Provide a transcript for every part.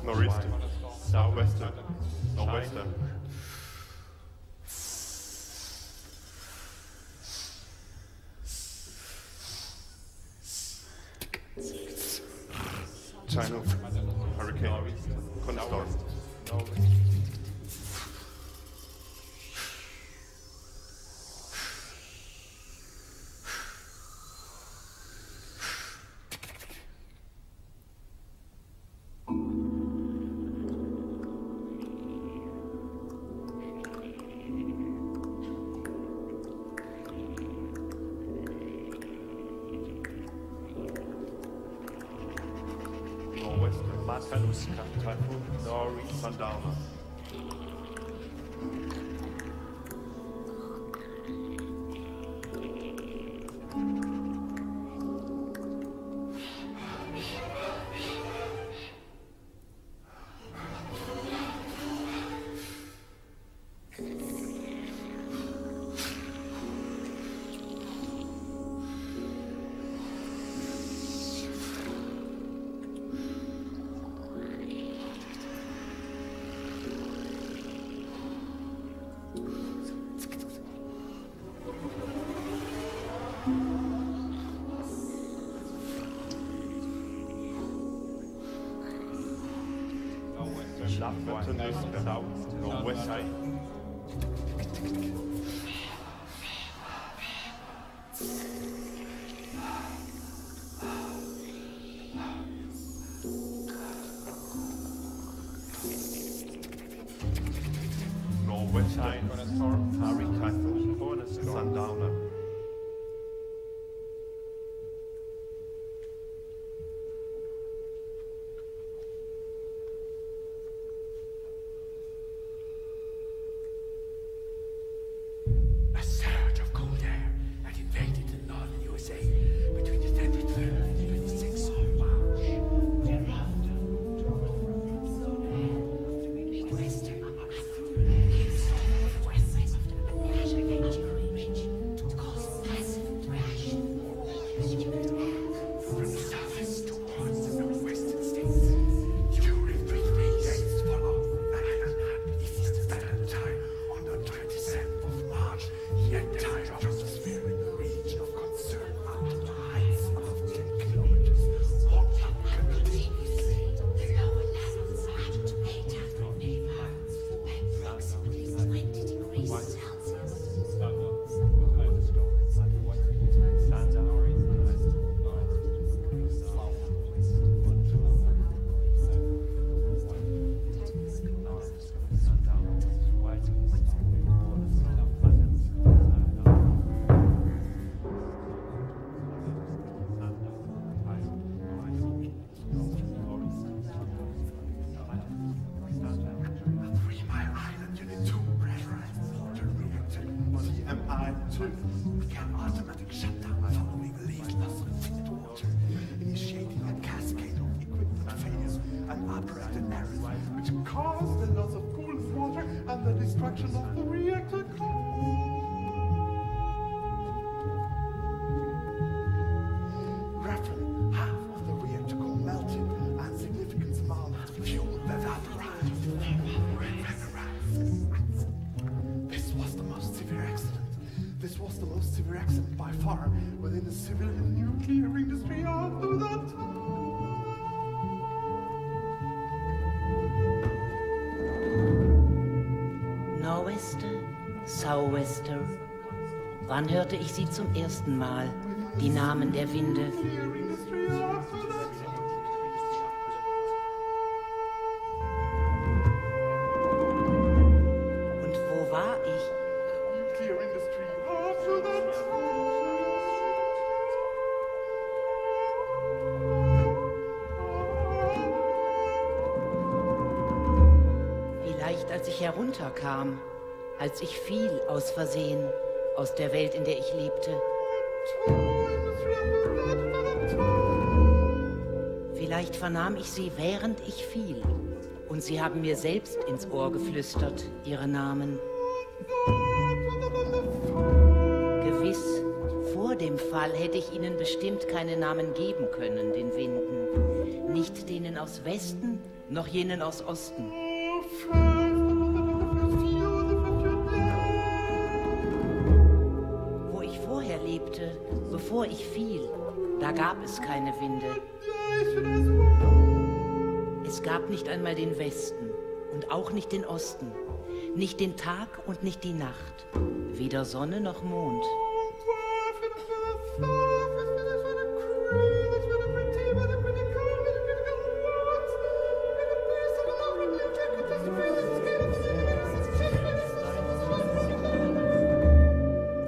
Northeast, southwestern, northwestern. China, hurricane, thunderstorm. Typhoon, Nori, Sundowner. Northwest side. Northwest side. Harry Typhoon, Sundowner. Southwester. Wann hörte ich sie zum ersten Mal? Die Namen der Winde. Und wo war ich? Vielleicht als ich herunterkam. Als ich fiel aus Versehen aus der Welt, in der ich lebte. Vielleicht vernahm ich sie, während ich fiel, und sie haben mir selbst ins Ohr geflüstert, ihre Namen. Gewiss, vor dem Fall hätte ich ihnen bestimmt keine Namen geben können, den Winden. Nicht denen aus Westen, noch jenen aus Osten. Wo ich vorher lebte, bevor ich fiel, da gab es keine Winde. Es gab nicht einmal den Westen und auch nicht den Osten, nicht den Tag und nicht die Nacht, weder Sonne noch Mond.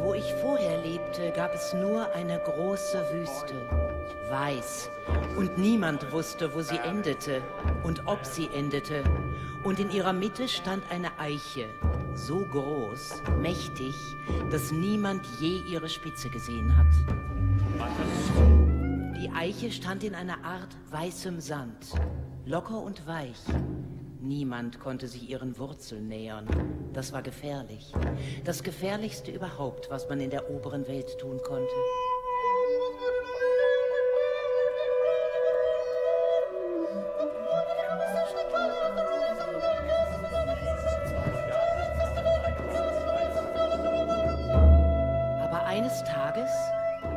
Wo ich vorher lebte, gab es nur eine große Wüste, weiß, und niemand wusste, wo sie endete und ob sie endete. Und in ihrer Mitte stand eine Eiche, so groß, mächtig, dass niemand je ihre Spitze gesehen hat. Die Eiche stand in einer Art weißem Sand, locker und weich. Niemand konnte sich ihren Wurzeln nähern. Das war gefährlich. Das Gefährlichste überhaupt, was man in der oberen Welt tun konnte.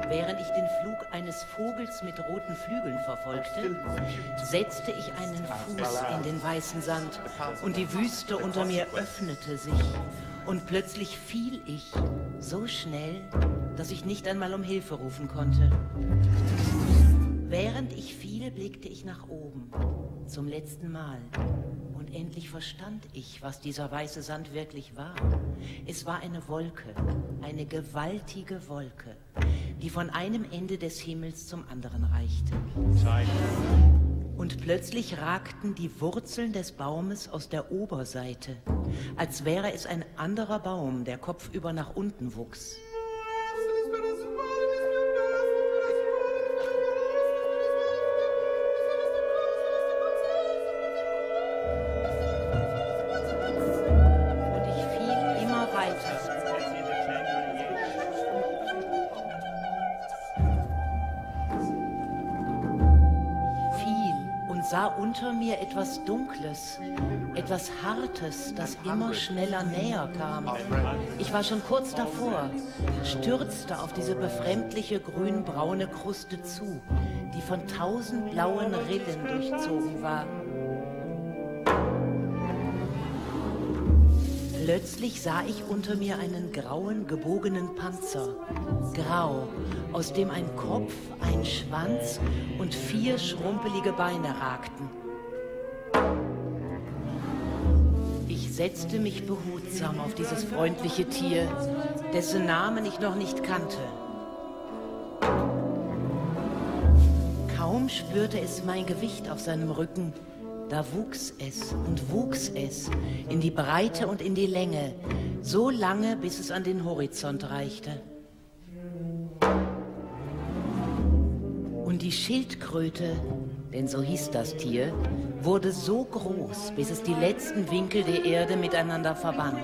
Während ich den Flug eines Vogels mit roten Flügeln verfolgte, setzte ich einen Fuß in den weißen Sand und die Wüste unter mir öffnete sich. Und plötzlich fiel ich so schnell, dass ich nicht einmal um Hilfe rufen konnte. Während ich fiel, blickte ich nach oben, zum letzten Mal. Und endlich verstand ich, was dieser weiße Sand wirklich war. Es war eine Wolke, eine gewaltige Wolke, die von einem Ende des Himmels zum anderen reichte. Und plötzlich ragten die Wurzeln des Baumes aus der Oberseite, als wäre es ein anderer Baum, der kopfüber nach unten wuchs. Sah unter mir etwas Dunkles, etwas Hartes, das immer schneller näher kam. Ich war schon kurz davor, stürzte auf diese befremdliche grün-braune Kruste zu, die von 1000 blauen Rillen durchzogen war. Plötzlich sah ich unter mir einen grauen, gebogenen Panzer, grau, aus dem ein Kopf, ein Schwanz und 4 schrumpelige Beine ragten. Ich setzte mich behutsam auf dieses freundliche Tier, dessen Namen ich noch nicht kannte. Kaum spürte es mein Gewicht auf seinem Rücken, da wuchs es in die Breite und in die Länge, so lange, bis es an den Horizont reichte. Und die Schildkröte, denn so hieß das Tier, wurde so groß, bis es die letzten Winkel der Erde miteinander verband.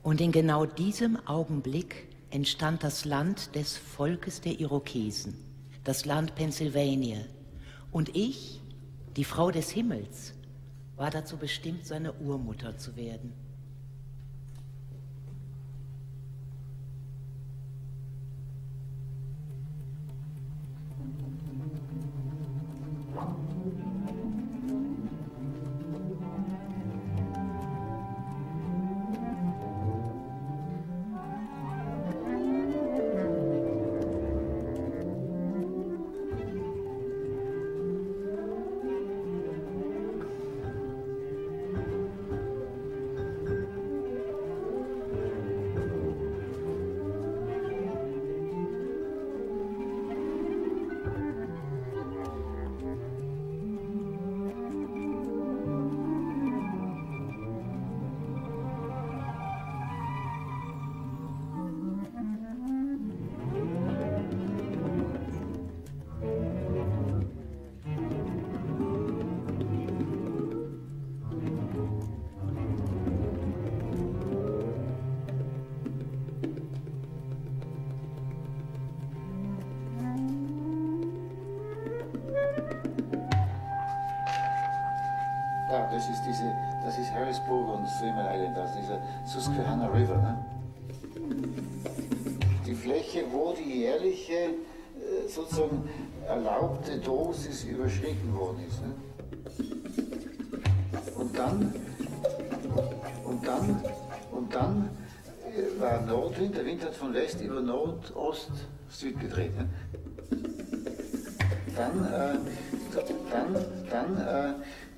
Und in genau diesem Augenblick entstand das Land des Volkes der Irokesen, das Land Pennsylvania. Und ich, die Frau des Himmels, war dazu bestimmt, seine Urmutter zu werden. das ist Harrisburg und Three Mile Island, also dieser Susquehanna River. Ne? Die Fläche, wo die jährliche sozusagen erlaubte Dosis überschritten worden ist. Ne? Und dann war Nordwind, der Wind hat von West über Nordost-Süd gedreht. Ne? Dann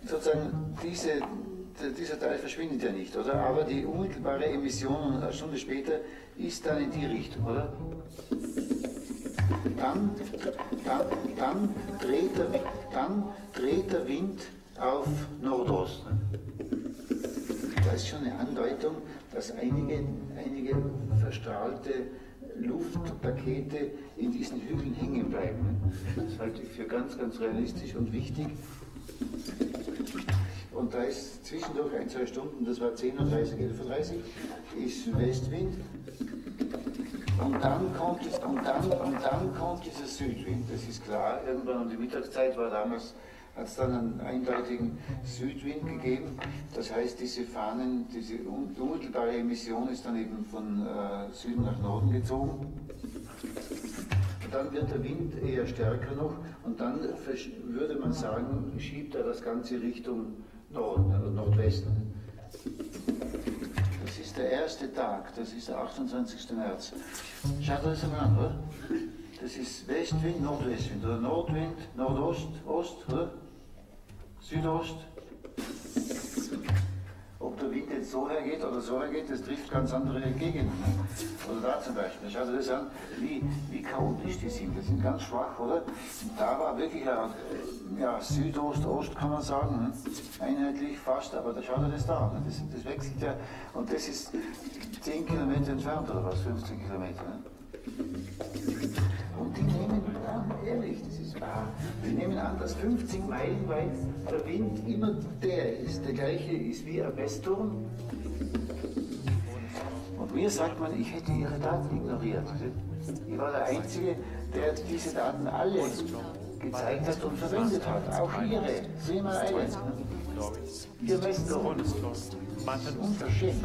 sozusagen dieser Teil verschwindet ja nicht, oder? Aber die unmittelbare Emission eine Stunde später ist dann in die Richtung, oder? Dann dreht der Wind auf Nordost. Das ist schon eine Andeutung, dass einige verstrahlte Luftpakete in diesen Hügeln hängen bleiben. Das halte ich für ganz, ganz realistisch und wichtig. Und da ist zwischendurch 1-2 Stunden, das war 10:30 Uhr, 11:30 Uhr, ist Westwind. Und dann kommt dieser Südwind, das ist klar. Irgendwann um die Mittagszeit hat es dann einen eindeutigen Südwind gegeben. Das heißt, diese Fahnen, diese unmittelbare Emission ist dann eben von Süden nach Norden gezogen. Und dann wird der Wind eher stärker noch und dann würde man sagen, schiebt er das Ganze Richtung Norden, also Nordwesten. Das ist der erste Tag, das ist der 28. März. Schaut euch das mal an, oder? Das ist Westwind, Nordwestwind, oder Nordwind, Nordost, Ost, oder? Südost. Ob der Wind jetzt so hergeht oder so hergeht, das trifft ganz andere Gegenden. Oder da zum Beispiel. Schaut euch das an, wie chaotisch die sind. Die sind ganz schwach, oder? Da war wirklich ja, Südost, Ost kann man sagen. Einheitlich fast, aber da schaut ihr das da. Das wechselt ja. Und das ist 10 Kilometer entfernt oder was? 15 Kilometer. Ne? Und die nehmen an, ehrlich, das ist wahr, die nehmen an, dass 50 Meilen weit der Wind immer der gleiche ist wie ein Westturm. Und mir sagt man, ich hätte ihre Daten ignoriert. Ich war der Einzige, der diese Daten alle gezeigt hat und verwendet hat. Auch ihre. Sieh mal eine. Ihr Westturm. Unverschämt.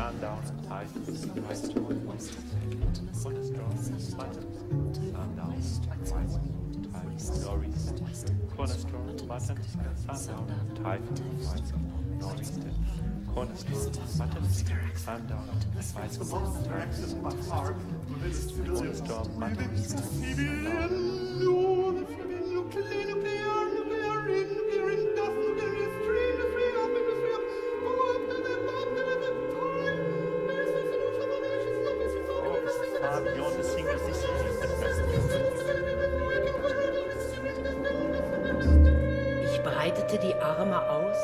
Ich breitete die Arme aus,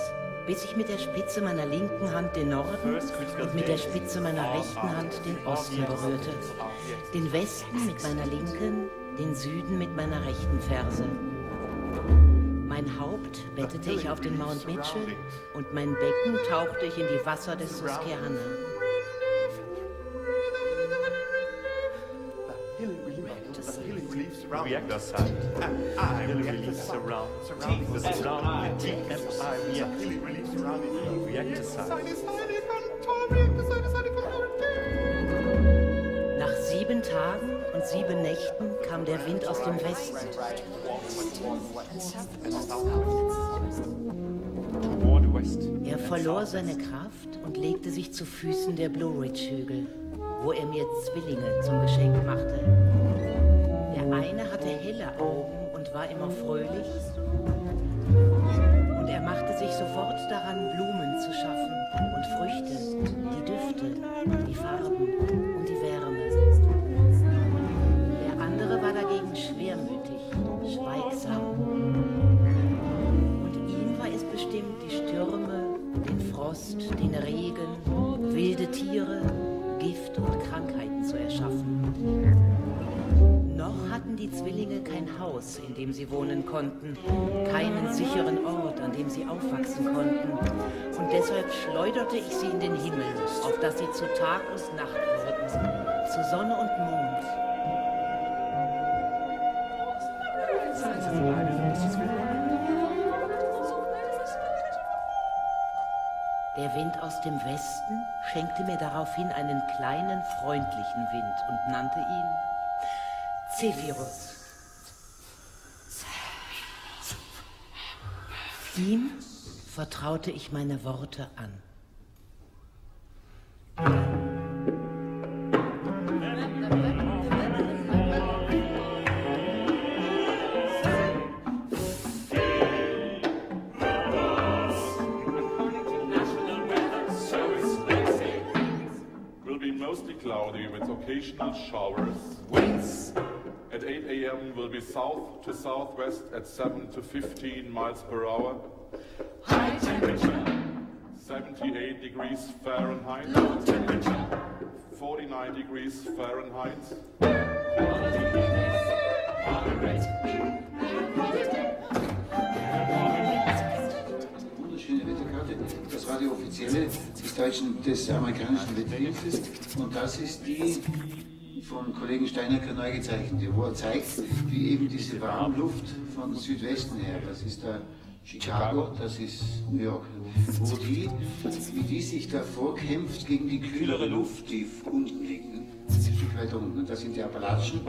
bis ich mit der Spitze meiner linken Hand den Norden und mit der Spitze meiner rechten Hand den Osten berührte. Den Westen mit meiner linken, den Süden mit meiner rechten Ferse. Mein Haupt bettete ich auf den Mount Mitchell und mein Becken tauchte ich in die Wasser des Susquehanna. Reactor side. Really surrounding the reactor side. Nach 7 Tagen und 7 Nächten kam der Wind aus dem Westen. Er verlor seine Kraft und legte sich zu Füßen der Blue Ridge Hügel, wo er mir Zwillinge zum Geschenk machte. Der eine hatte helle Augen und war immer fröhlich. Und er machte sich sofort daran, Blumen zu schaffen und Früchte, die Düfte, die Farben und die Wärme. Der andere war dagegen schwermütig, schweigsam. Und ihm war es bestimmt, die Stürme, den Frost, den Regen, wilde Tiere, Gift und Krankheiten zu erschaffen. Noch hatten die Zwillinge kein Haus, in dem sie wohnen konnten, keinen sicheren Ort, an dem sie aufwachsen konnten. Und deshalb schleuderte ich sie in den Himmel, auf dass sie zu Tag und Nacht wurden, zu Sonne und Mond. Der Wind aus dem Westen schenkte mir daraufhin einen kleinen, freundlichen Wind und nannte ihn Zephyrus. Ihm vertraute ich meine Worte an. Will be mostly cloudy with occasional showers. Winds at 8 a.m. will be south to southwest at 7 to 15 miles per hour. High temperature. 78 degrees Fahrenheit. Low temperature. 49 degrees Fahrenheit. Moderate. Wunderschöne Wetterkarte. Das war die offizielle des amerikanischen Wetterdienstes. Und das ist die vom Kollegen Steinacker neu gezeichnete, wo er zeigt, wie eben diese Warmluft von Südwesten her, das ist da Chicago, das ist New York, wie die sich da vorkämpft gegen die kühlere Luft, die unten liegt, ein Stück weiter unten. Das sind die Appalachen.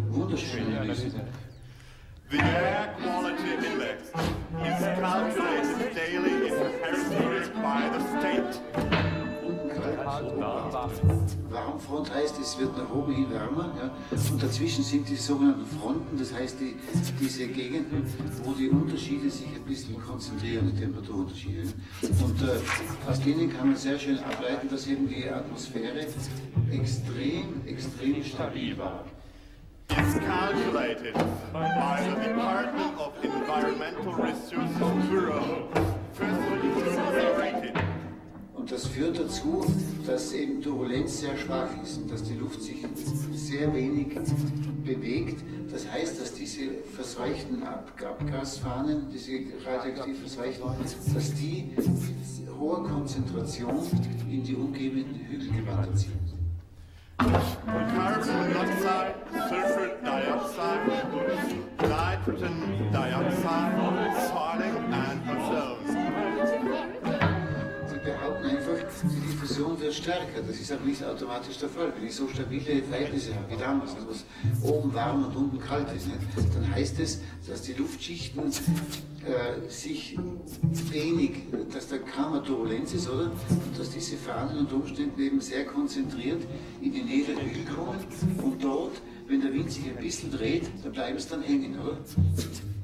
Wunderschöne Analyse. The air quality index is calculated daily in Karlsruhe by the state. Warmfront heißt, es wird nach oben hin wärmer, ja, und dazwischen sind die sogenannten Fronten, das heißt diese Gegenden, wo die Unterschiede sich ein bisschen konzentrieren, die Temperaturunterschiede. Und aus denen kann man sehr schön ableiten, dass eben die Atmosphäre extrem stabil war. Is calculated by the Department of Environmental Resources Bureau. Und das führt dazu, dass eben Turbulenz sehr schwach ist und dass die Luft sich sehr wenig bewegt. Das heißt, dass diese verseuchten Abgasfahnen, diese radioaktiv verseuchten, dass die mit hoher Konzentration in die umgebenden Hügel gewandert sind. Carbon monoxide, sulfur dioxide, nitrogen dioxide, falling and ozone. Sie behaupten einfach, die Diffusion wird stärker. Das ist aber nicht automatisch der Fall. Wenn ich so stabile Verhältnisse habe wie damals, also was oben warm und unten kalt ist, nicht? Dann heißt es, dass die Luftschichten sich wenig, dass da kaum Turbulenz ist, oder? Und dass diese Fahnen unter Umständen eben sehr konzentriert in die Nähe der Hügel kommen und dort, wenn der Wind sich ein bisschen dreht, dann bleiben es dann hängen, oder?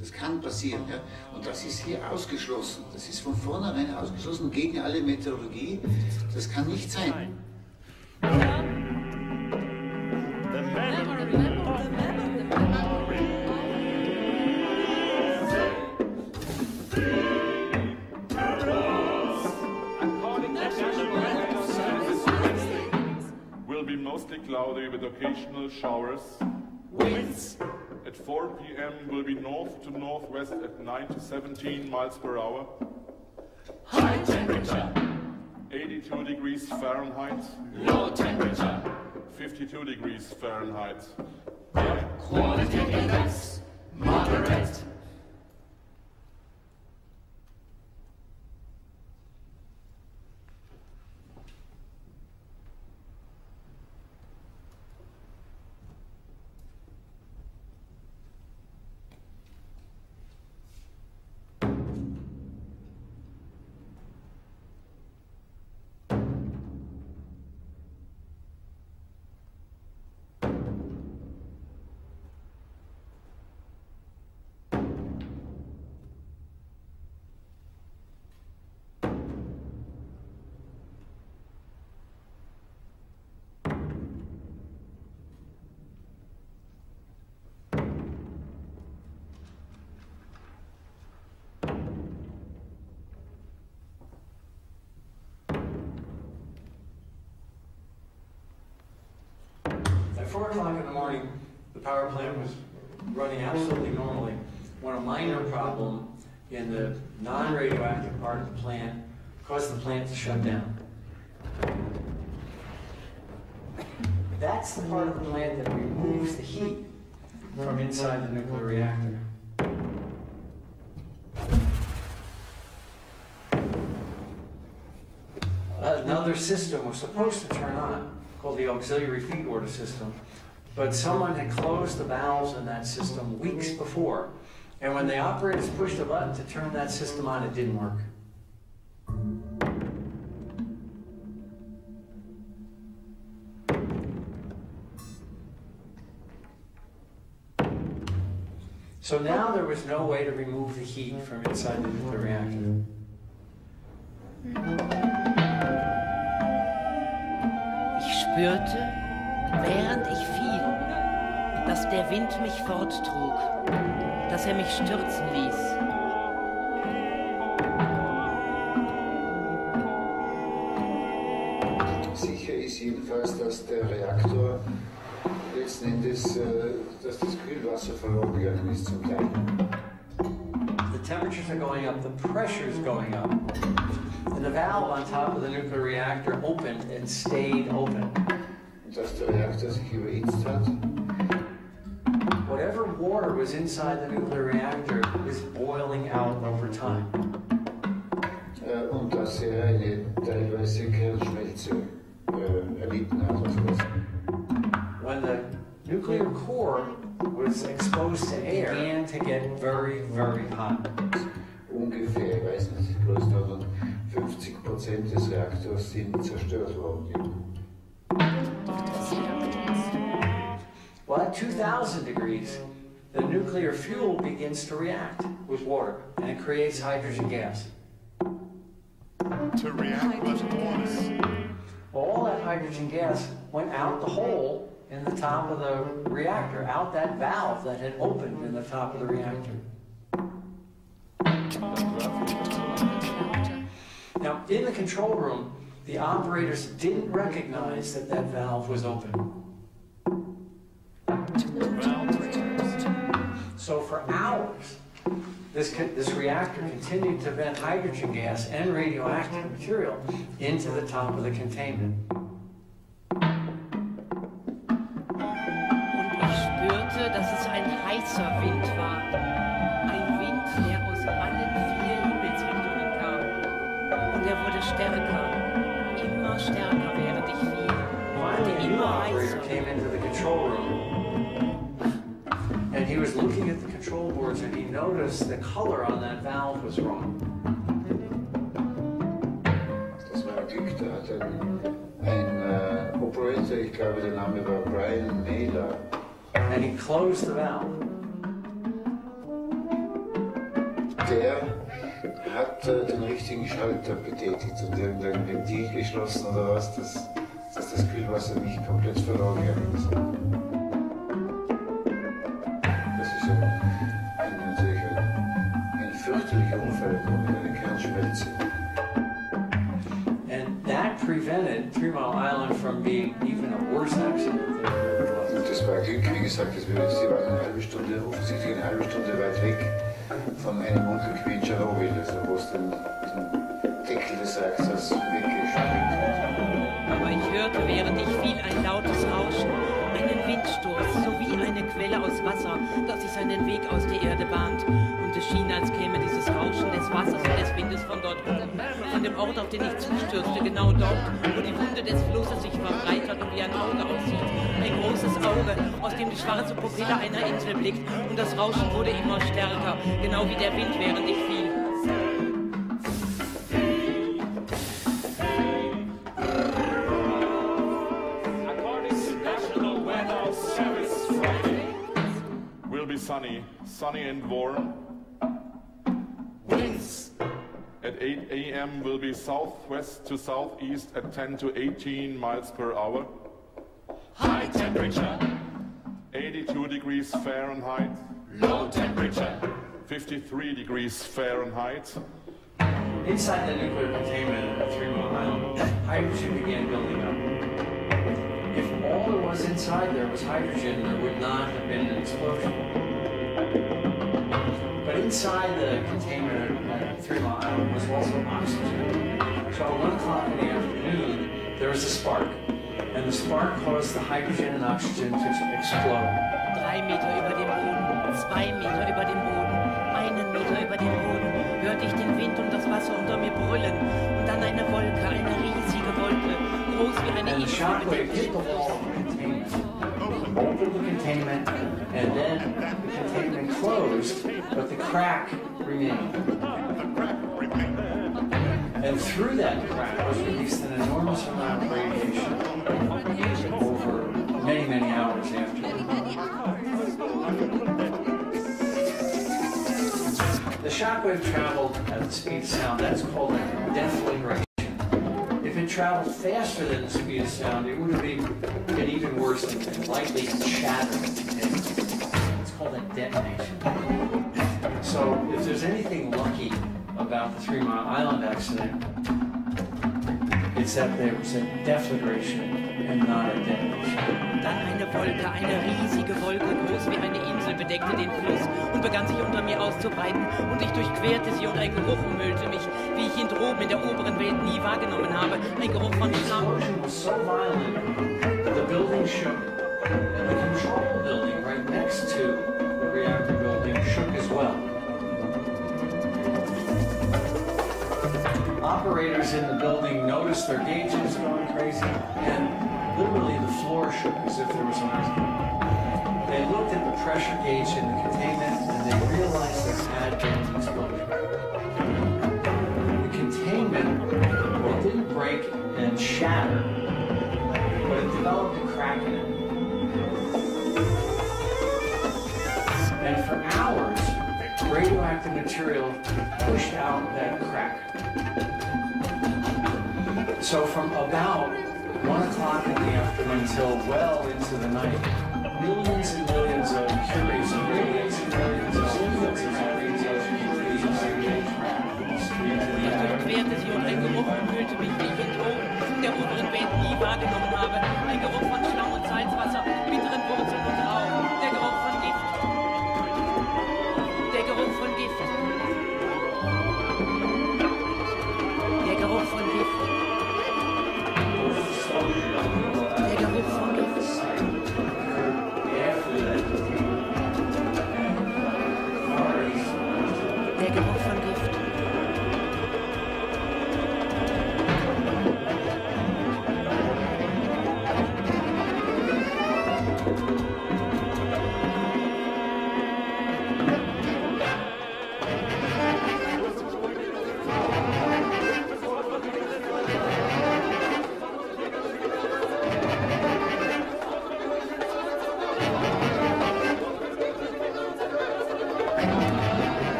Das kann passieren, ja? Und das ist hier ausgeschlossen. Das ist von vornherein ausgeschlossen gegen alle Meteorologie. Das kann nicht sein. Will be mostly cloudy with occasional showers. Winds at 4 p.m. will be north to northwest at 9 to 17 miles per hour. high temperature. 82 degrees Fahrenheit. Low temperature. 52 degrees Fahrenheit. Air quality index moderate. At 4 o'clock in the morning, the power plant was running absolutely normally when a minor problem in the non-radioactive part of the plant caused the plant to shut down. That's the part of the plant that removes the heat from inside the nuclear reactor. another system was supposed to turn on, called the auxiliary feed order system, but someone had closed the valves in that system weeks before. And when the operators pushed a button to turn that system on, it didn't work. So now there was no way to remove the heat from inside the nuclear reactor. Ich spürte, während ich fiel, dass der Wind mich forttrug, dass mich stürzen ließ. Sicher ist jedenfalls, dass der Reaktor letzten Endes, dass das Kühlwasser verloren gegangen ist zum Teil. The temperatures are going up, the pressure is going up. And the valve on top of the nuclear reactor opened and stayed open. Und dass der Reaktor sich überhitzt hat. Whatever water was inside the nuclear reactor is boiling out over time. Und dass eine teilweise Kernschmelze erlitten hat. When the nuclear core was exposed to air, it began to get very, very hot. Ungefähr, ich weiß nicht, bloß 50% des Reaktors sind zerstört worden. Well, at 2000 degrees, the nuclear fuel begins to react with water, and it creates hydrogen gas. To react with water. Well, all that hydrogen gas went out the hole in the top of the reactor, out that valve that had opened in the top of the reactor. Now, in the control room, the operators didn't recognize that that valve was open. So for hours, this reactor continued to vent hydrogen gas and radioactive material into the top of the containment. Und ich spürte, dass es ein heißer Wind war. Ein Wind, der aus allen 4 Himmelsrichtungen kam. Und er wurde stärker, immer stärker, während ich fiel. Finally, a new operator came into the control room. And he was looking at the control boards and he noticed the color on that valve was wrong. Das war Glück, da hat ein Operator, ich glaube der Name war Medial. And he closed the valve. Der hat den richtigen Schalter betätigt und irgendein Ventil geschlossen oder was, dass das Kühlwasser nicht komplett verloren gegangen ist. Natürlich ein fürchterlicher Unfall mit einer Kernschmelze. And that prevented 3 Mile Island from being even a worse accident than it was. Und das war Glück, wie gesagt, sie waren eine halbe Stunde, offensichtlich eine halbe Stunde weit weg von einem Unglück wie in Tschernobyl, also wo es den Deckel des Reaktors weggesprengt hat. Aber ich hörte, während ich fiel, ein lautes Rauschen, einen Windstoß, sowie eine Quelle aus Wasser, das sich seinen Weg aus der Erde bahnt. Und es schien, als käme dieses Rauschen des Wassers und des Windes von dort unten, von dem Ort, auf den ich zustürzte, genau dort, wo die Wunde des Flusses sich verbreitert und wie ein Auge aussieht. Ein großes Auge, aus dem die schwarze Pupille einer Insel blickt. Und das Rauschen wurde immer stärker, genau wie der Wind, während ich fiel. Sunny and warm. Winds at 8 a.m. will be southwest to southeast at 10 to 18 miles per hour. High temperature. 82 degrees Fahrenheit. Low temperature. 53 degrees Fahrenheit. Inside the nuclear containment at 3 Mile Island, hydrogen began building up. If all there was inside there was hydrogen, there would not have been an explosion. But inside the containment at 3 Mile Island was also oxygen. So at 1 o'clock in the afternoon, there was a spark. And the spark caused the hydrogen and oxygen to explode. 3 Meter über dem Boden, 2 Meter über dem Boden, 1 Meter über dem Boden, hörte ich den Wind und das Wasser unter mir brüllen. Und dann eine Wolke, eine riesige Wolke. groß wie eine And the Insel shockwave bedeckt. hit the wall of the containment, opened the containment, and then the containment closed, but the crack remained. And through that crack was released an enormous amount of radiation over many, many hours afterward. The shockwave traveled at the speed of sound. That's called a deflagration. If it traveled faster than the speed of sound, it would have been even worse and likely shattered the containment. It's called a detonation. So if there's anything lucky about the 3 Mile Island accident, it's that there was a deflagration and not a detonation. Dann eine Wolke, eine riesige Wolke, groß wie eine Insel, bedeckte den Fluss und begann sich unter mir auszubreiten. Und ich durchquerte sie und ein Geruch umhüllte mich, wie ich ihn droben in der oberen Welt nie wahrgenommen habe. Ein Geruch von Schlamm. The explosion was so violent, the building shook, and the control building right next to the reactor building shook as well. Operators in the building noticed their gauges going crazy, and literally the floor shook as if there was an earthquake. They looked at the pressure gauge in the containment, and they realized there had been an explosion. The containment, it didn't break and shatter, but it developed a crack in it. And for hours, radioactive material pushed out that crack. So from about 1 o'clock in the afternoon until well into the night, millions and millions of curies and millions and millions of sequences of radiation Durchquerte sie und ein Geruch umhüllte mich, wie ich ihn droben in der oberen Welt nie wahrgenommen habe. Ein Geruch von Schlamm und Salzwasser, bitteren Wurzeln und Rauch. Der Geruch von Gift. Der Geruch von Gift. Der Geruch von Gift. Der Geruch von Gift.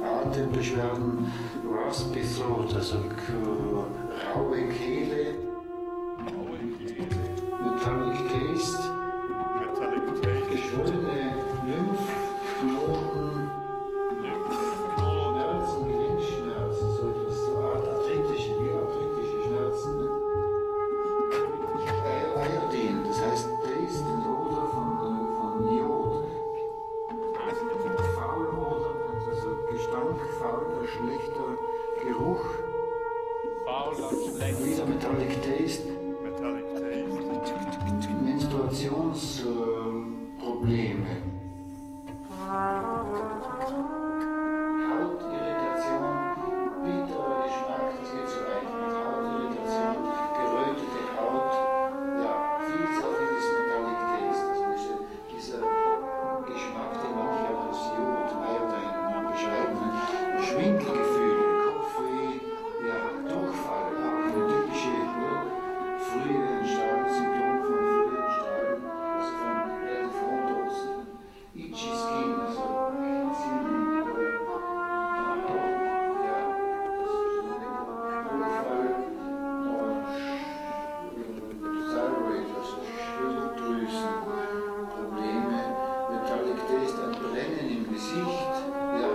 Atembeschwerden, raspy throat, also raue Kehle, metallic taste, geschwollene Lymphknoten, Schmerzen, Gelenkschmerzen, so etwas, so arthritische Schmerzen. Iodin, das heißt Taste und Odor von Jod. Faulodor, also Gestank, fauler, schlechter Geruch. Fauler, schlechter. Wieder Metallic Taste. Menstruationsprobleme. Hautirritation, bitterer Geschmack, das geht so weit mit Hautirritation, gerötete Haut, ja, Vielzahl ist Metallic Taste, also dieser Geschmack, den manche auch als Jod, Iodine beschreiben, Schwindelgefühle, Kopfweh, ja, Durchfall, auch eine typische frühe Strahlensymptom von frühen Strahlen, also von Frontosen, itchy skin, also Thyroid, also Schilddrüsenprobleme, Metallic Taste, ein Brennen im Gesicht, ja.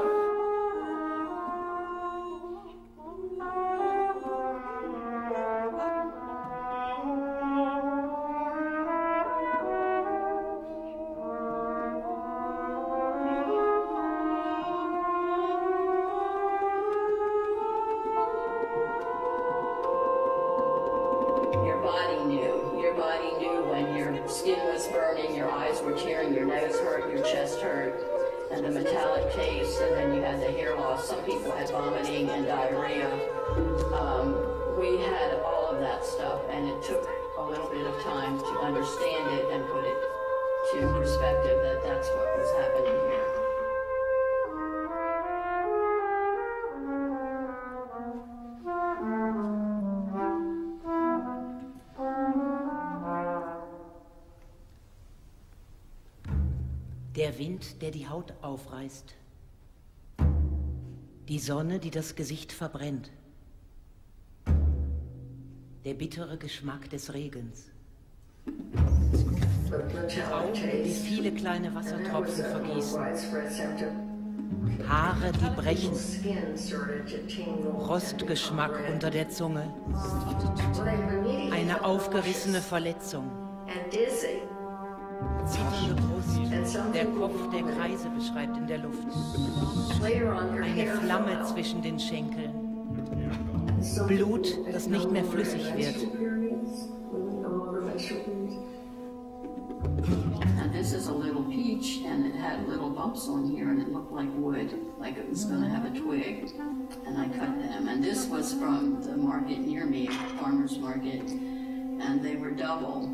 Your body knew when your skin was burning, your eyes were tearing, your nose hurt, your chest hurt, and the metallic taste, and then you had the hair loss. Some people had vomiting and diarrhea. We had all of that stuff, and it took a little bit of time to understand it and put it to perspective that that's what was happening here. Der Wind, der die Haut aufreißt. Die Sonne, die das Gesicht verbrennt. Der bittere Geschmack des Regens. Augen, die viele kleine Wassertropfen vergießen. Haare, die brechen. Rostgeschmack unter der Zunge. Eine aufgerissene Verletzung. Zitternde Brust, der der Kopf, der Kreise beschreibt in der Luft. Later on, their Eine hair Flamme fell out. zwischen den Schenkeln. Blut, das nicht mehr flüssig wird. And this is a little peach, and it had little bumps on here, and it looked like wood, like it was going to have a twig. And I cut them. And this was from the market near me, farmer's market, and they were double.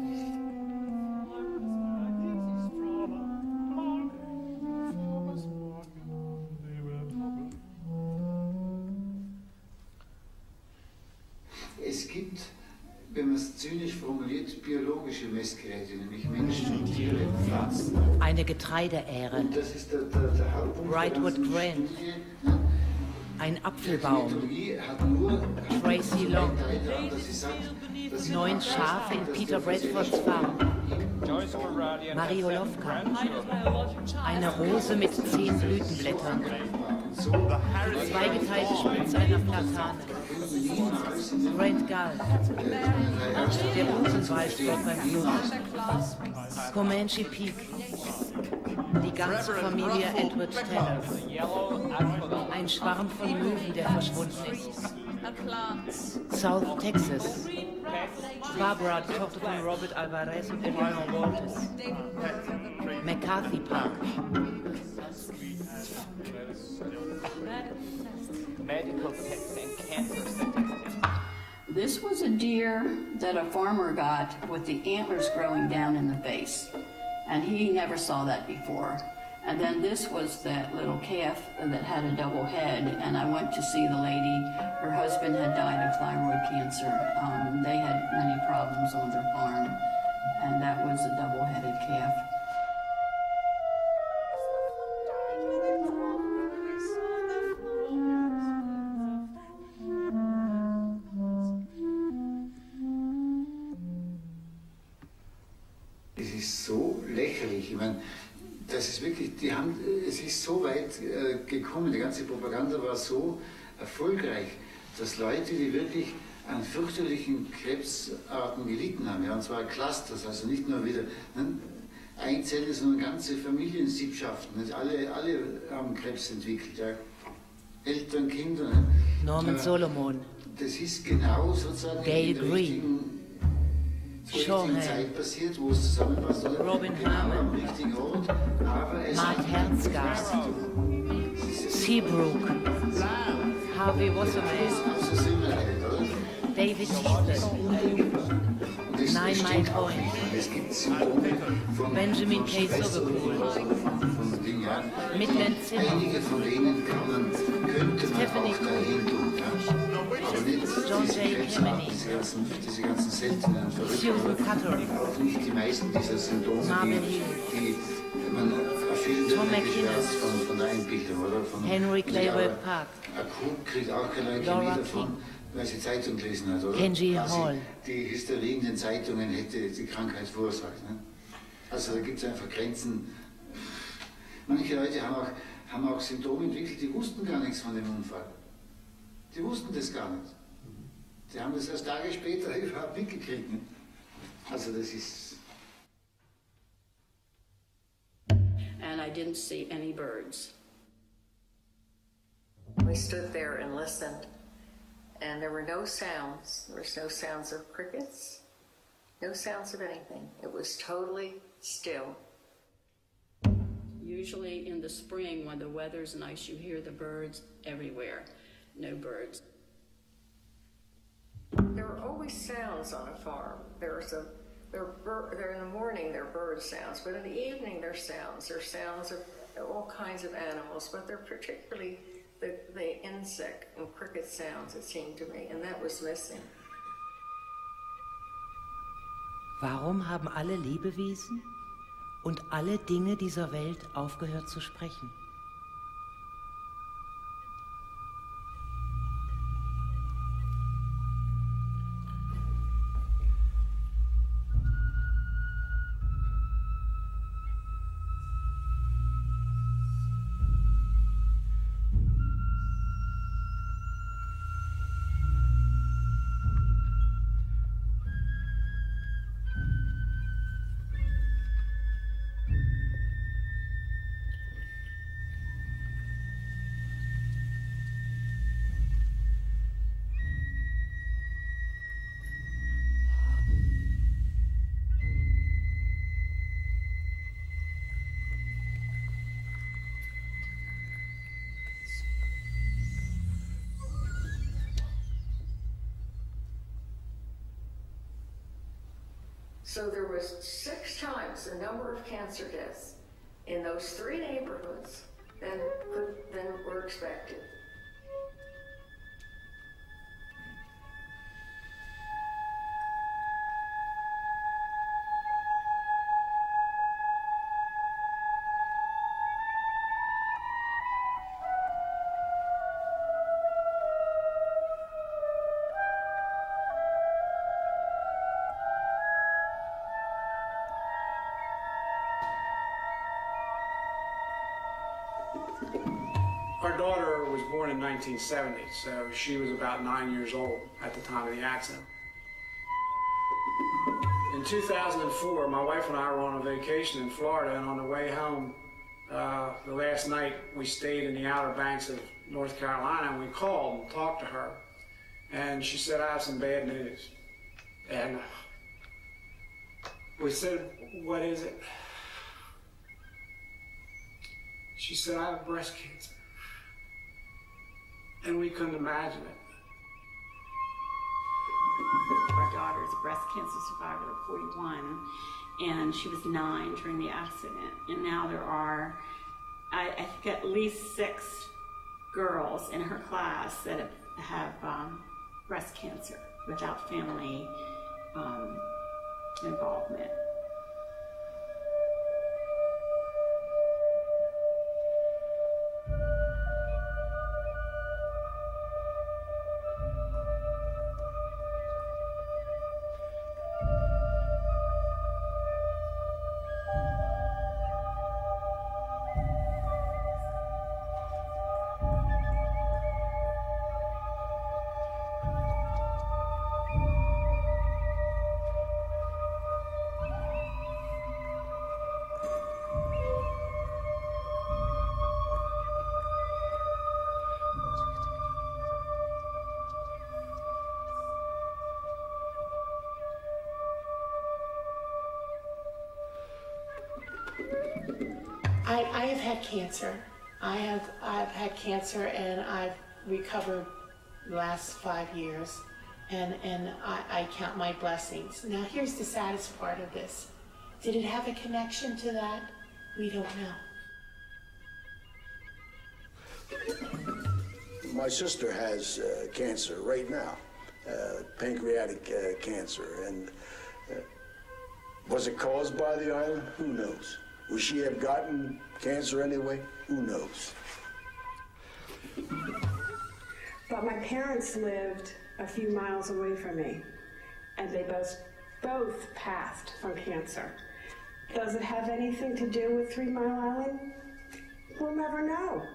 Es gibt, wenn man es zynisch formuliert, biologische Messgeräte, nämlich Menschen, Tiere, Pflanzen. Eine Getreideähre. Und das ist der Hauptpunkt. Brightwood der ganzen Grant. Studie. Ein Apfelbaum. Die Meteorologie hat nur Tracy Long. daran, dass sie sagt, dass sie 9 Schafe in Peter Bradfords Farm. Mariolowka. Eine Rose mit 10 Blütenblättern. Zweigeteilte Spitze einer Platane. Great Gull. Der Buchenwald dort beim Fluss. Comanche Peak. Die ganze Familie Edward Taylor. Ein Schwarm von Möwen, der verschwunden ist. South Texas. Barbara, die Tochter von Robert Alvarez und Eleanor Walters. McCarthy Park. Medical testing, cancer statistics. This was a deer that a farmer got with the antlers growing down in the face. And he never saw that before. And then this was that little calf that had a double head. And I went to see the lady. Her husband had died of thyroid cancer. They had many problems on their farm. And that was a double-headed calf. Es ist so lächerlich. Ich meine, das ist wirklich, es ist so weit gekommen, die ganze Propaganda war so erfolgreich, dass Leute, die wirklich an fürchterlichen Krebsarten gelitten haben, ja, und zwar Clusters, also nicht nur wieder Einzelne, sondern ganze Familiensiebschaften, nicht? Alle haben Krebs entwickelt, ja. Eltern, Kinder. Ne? Norman Solomon. Das ist genau sozusagen Gail in der richtigen Zeit passiert, wo es zusammenpasst, oder? Robin genau Herman. am richtigen Ort, aber es Mark Herzgar. Seabrook. Harvey Wasserman. so sind wir halt, oder? David Heath. 9 Mile Point. Es gibt Symptome von Benjamin K. Soberpool. von Dingen, ja. Midland City. Einige von denen könnte man Stephanie auch dahin tun, ja. Aber nicht John diese J. Krebsarten, Kemeny. diese ganzen seltenen Susan Cutter. auch nicht die meisten dieser Symptome, Marvin die man erfüllt Tom McKinnon. von der Einbildung, oder? Von, Henry Claywell aber Park. Akut kriegt auch keine Leukämie Laura davon, King. weil sie Zeitung gelesen hat, oder? Kenji Quasi Hall. Die Hysterie in den Zeitungen hätte die Krankheit verursacht. Ne? Also da gibt es einfach Grenzen. Manche Leute haben auch Symptome entwickelt, die wussten gar nichts von dem Unfall. Die wussten das gar nicht. Die haben das erst Tage später überhaupt mitgekriegt. Ne? Also das ist... And I didn't see any birds. We stood there and listened, and there were no sounds. There was no sounds of crickets, no sounds of anything. It was totally still. Usually in the spring when the weather's nice, you hear the birds everywhere. No birds. There were always sounds on a farm. There in the morning there are bird sounds, but in the evening there are sounds. There are sounds of all kinds of animals, but they're particularly the insect and cricket sounds, it seemed to me, and that was missing. Warum haben alle Lebewesen und alle Dinge dieser Welt aufgehört zu sprechen? So there was 6 times the number of cancer deaths in those 3 neighborhoods than were expected. Our daughter was born in 1970, so she was about 9 years old at the time of the accident. In 2004, my wife and I were on a vacation in Florida, and on the way home, the last night we stayed in the Outer Banks of North Carolina, and we called and talked to her. And she said, "I have some bad news." And we said, "What is it?" She said, "I have breast cancer." And we couldn't imagine it. Our daughter's a breast cancer survivor of 41, and she was 9 during the accident. And now there are, I think, at least 6 girls in her class that have breast cancer without family involvement. I have had cancer. I've had cancer, and I've recovered the last 5 years, and I count my blessings. Now here's the saddest part of this. Did it have a connection to that? We don't know. My sister has cancer right now, pancreatic cancer, and was it caused by the island? Who knows? Would she have gotten cancer anyway? Who knows? But my parents lived a few miles away from me, and they both passed from cancer. Does it have anything to do with 3 Mile Island? We'll never know.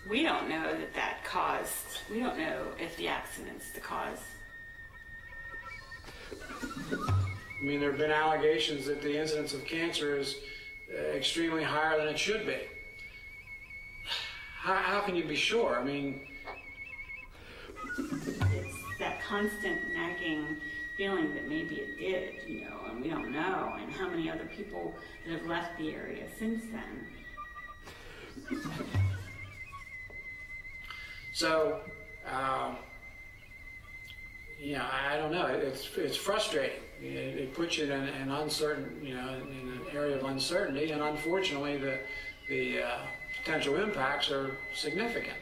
We don't know that caused, we don't know if the accident's the cause. I mean, there have been allegations that the incidence of cancer is extremely higher than it should be. How can you be sure? I mean... It's that constant nagging feeling that maybe it did, you know, and we don't know, and how many other people that have left the area since then. So, you know, I don't know. It's frustrating. It puts you in an uncertain, you know, in an area of uncertainty, and unfortunately, the potential impacts are significant.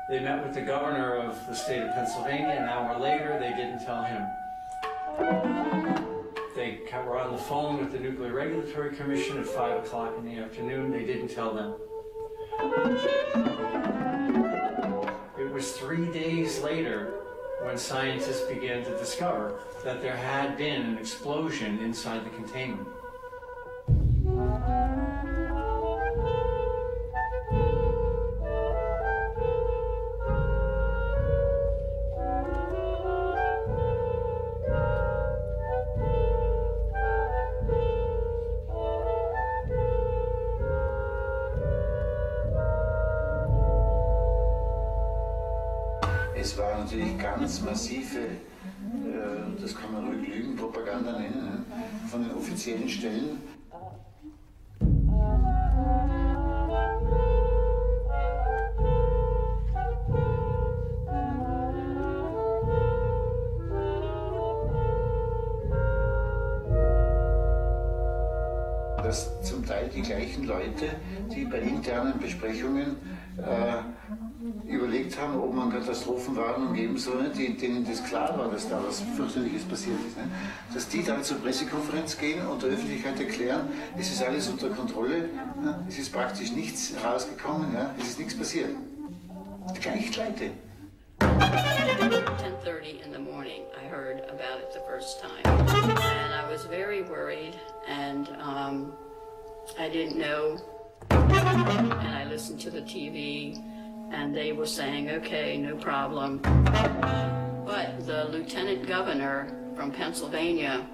They met with the governor of the state of Pennsylvania. An hour later, they didn't tell him. They were on the phone with the Nuclear Regulatory Commission at 5 o'clock in the afternoon. They didn't tell them. It was 3 days later when scientists began to discover that there had been an explosion inside the containment. Es war natürlich ganz massive, das kann man ruhig Lügenpropaganda nennen, von den offiziellen Stellen. Dass zum Teil die gleichen Leute, die bei internen Besprechungen überlegt haben, ob man Katastrophenwarnung geben soll, denen das klar war, dass da was fürchterliches passiert ist, ne? Dass die dann zur Pressekonferenz gehen und der Öffentlichkeit erklären, es ist alles unter Kontrolle, ne? Es ist praktisch nichts herausgekommen, ja? Es ist nichts passiert. Die gleichen Leute. 10:30 in the morning, I heard about it the first time, and I was very worried, and I didn't know, and I listened to the TV, and they were saying, okay, no problem, but the lieutenant governor from Pennsylvania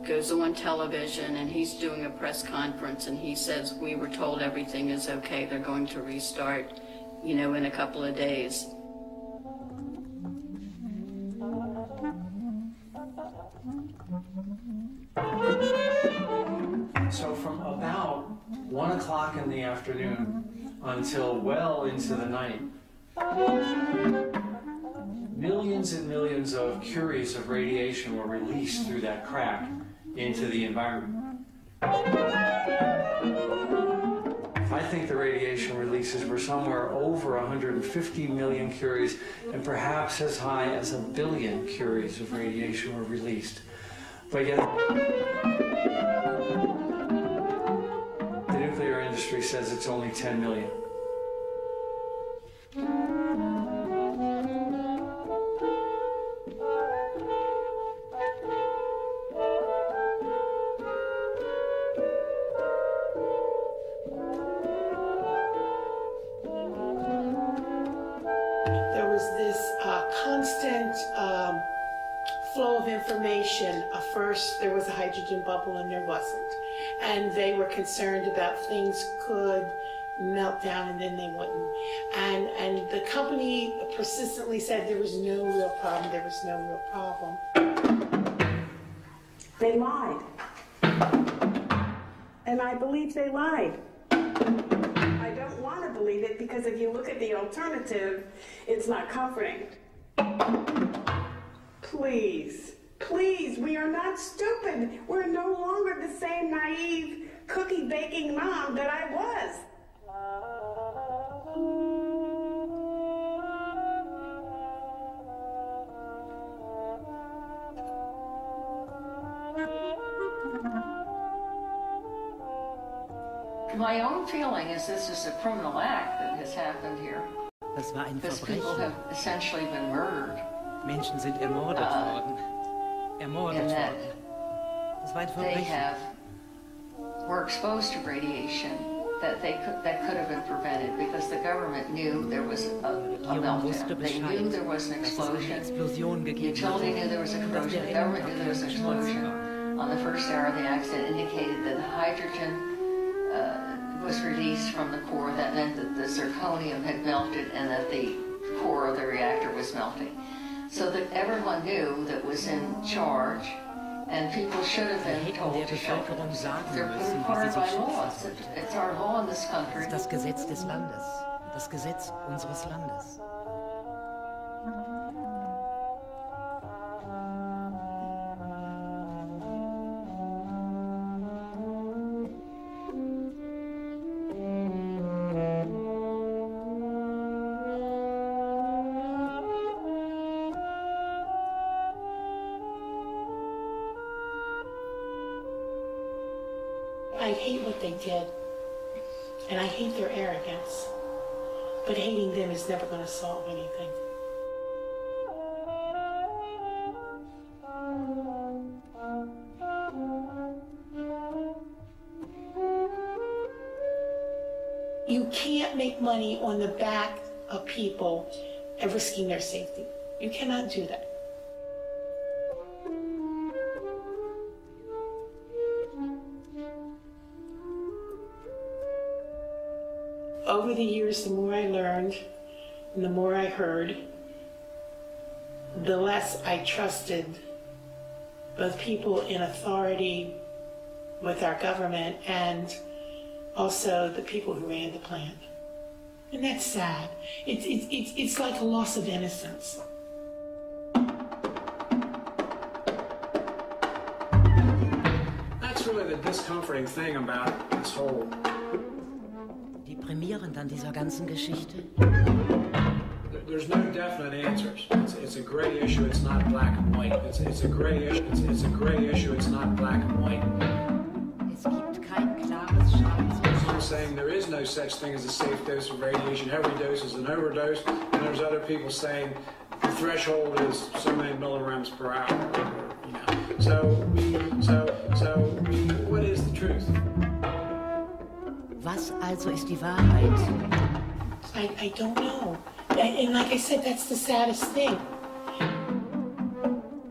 goes on television, and he's doing a press conference, and he says, we were told everything is okay, they're going to restart, you know, in a couple of days. So from about 1 o'clock in the afternoon until well into the night, millions and millions of curies of radiation were released through that crack into the environment. I think the radiation releases were somewhere over 150 million curies, and perhaps as high as 1 billion curies of radiation were released. But yet, the nuclear industry says it's only 10 million. this constant flow of information. First, there was a hydrogen bubble and there wasn't. And they were concerned about things could melt down and then they wouldn't. And the company persistently said there was no real problem, there was no real problem. They lied. And I believe they lied. I don't want to believe it because if you look at the alternative, it's not comforting. Please, please, we are not stupid. We're no longer the same naive cookie baking mom that I was. My own feeling is this is a criminal act that has happened here. Das war ein Because people have Verbrechen. essentially been murdered. Menschen sind ermordet worden. Ermordet And that worden. Das war ein they Verbrechen. were exposed to radiation that could have been prevented because the government knew there was a meltdown. They knew there was an explosion. The utility knew there was a corrosion. The government knew there was an explosion. On the first hour of the accident indicated that hydrogen was released from the core. That meant that the zirconium had melted and that the core of the reactor was melting. So that everyone knew that was in charge, and people should have been told to shelter themselves. They're required by law. It's our law in this country. Das ist das Gesetz des Landes. Das Gesetz unseres Landes. I hate what they did, and I hate their arrogance, but hating them is never going to solve anything. You can't make money on the back of people and risking their safety. You cannot do that. Over the years, the more I learned and the more I heard, the less I trusted both people in authority with our government and also the people who ran the plant. And that's sad. It's like a loss of innocence. That's really the discomforting thing about this whole Deprimierend an dieser ganzen Geschichte. There's no definite answers. It's a gray issue. It's not black and white. It's a gray issue. It's a gray issue. It's not black and white. Es gibt kein klares Schwarz. I'm saying there is no such thing as a safe dose of radiation. Every dose is an overdose. And there's other people saying the threshold is so many milligrams per hour. You know. So what is the truth? Was also ist die Wahrheit? I don't know. And like I said, that's the saddest thing.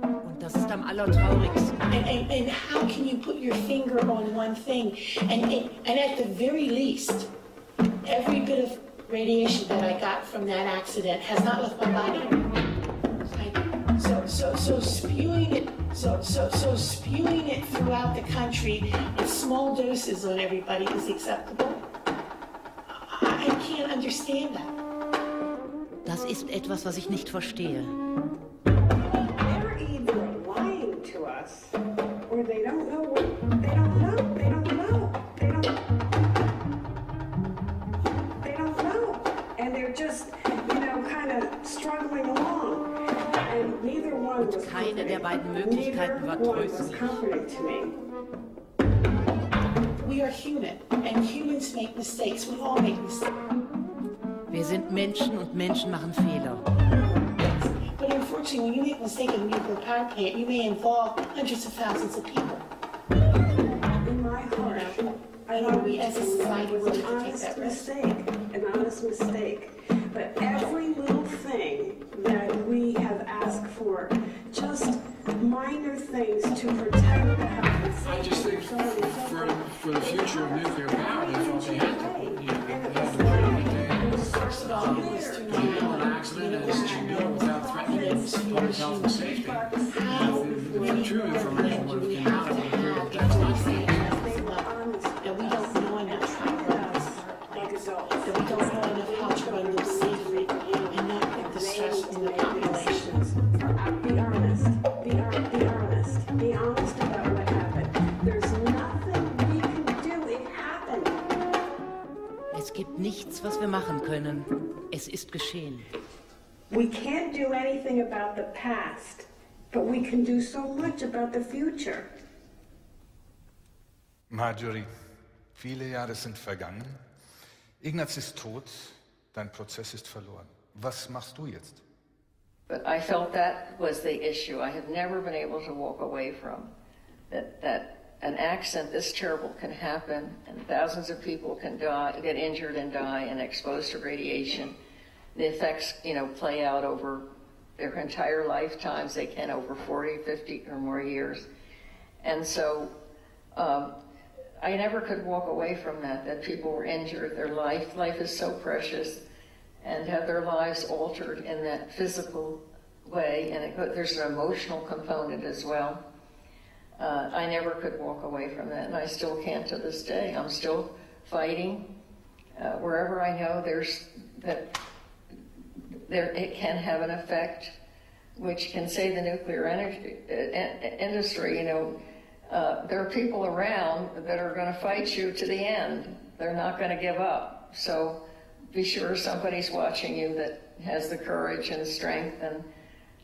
Und das ist am allertraurigsten. And how can you put your finger on one thing? And at the very least, every bit of radiation that I got from that accident has not left my body. So spewing it throughout the country in small doses on everybody is acceptable. I can't understand that. Das ist etwas, was ich nicht verstehe. They're either lying to us, or they don't know what they don't know. They don't know. They don't know, and they're just, kind of struggling along. And neither one was Keine der beiden Möglichkeiten war tröstlich. to me. We are human, and humans make mistakes. We all make mistakes. Wir sind Menschen und Menschen machen Fehler. But unfortunately, when you make a mistake in a nuclear power plant, you may involve hundreds of thousands of people. In my heart, I know we as a society willing to take honest that risk. mistake, an honest mistake. But every little thing that we have asked for, just minor things to protect the health and safety. I just think for the future of nuclear power, they thought they had to, an accident as you know without threatening public health and safety. The true information would have come out of it, but that's not true. And we don't know enough about us, that we don't know enough how to run them safely and not put the stress on the populations. Be honest. Be honest about what happened. There's nothing we can do. It happened. Es gibt nichts, was wir machen können. Es ist geschehen. We can't do anything about the past, but we can do so much about the future. Marjorie, viele Jahre sind vergangen. Ignaz ist tot, dein Prozess ist verloren. Was machst du jetzt? But I felt that was the issue I have never been able to walk away from. That an accident this terrible can happen and thousands of people can die, get injured and die and exposed to radiation. The effects, play out over their entire lifetimes. They can over 40, 50 or more years. And so I never could walk away from that people were injured. Their life is so precious, and have their lives altered in that physical way, and there's an emotional component as well. I never could walk away from that, and I still can't to this day. I'm still fighting. Wherever I know it can have an effect, which can save the nuclear energy industry. There are people around that are going to fight you to the end. They're not going to give up. So be sure somebody's watching you that has the courage and strength and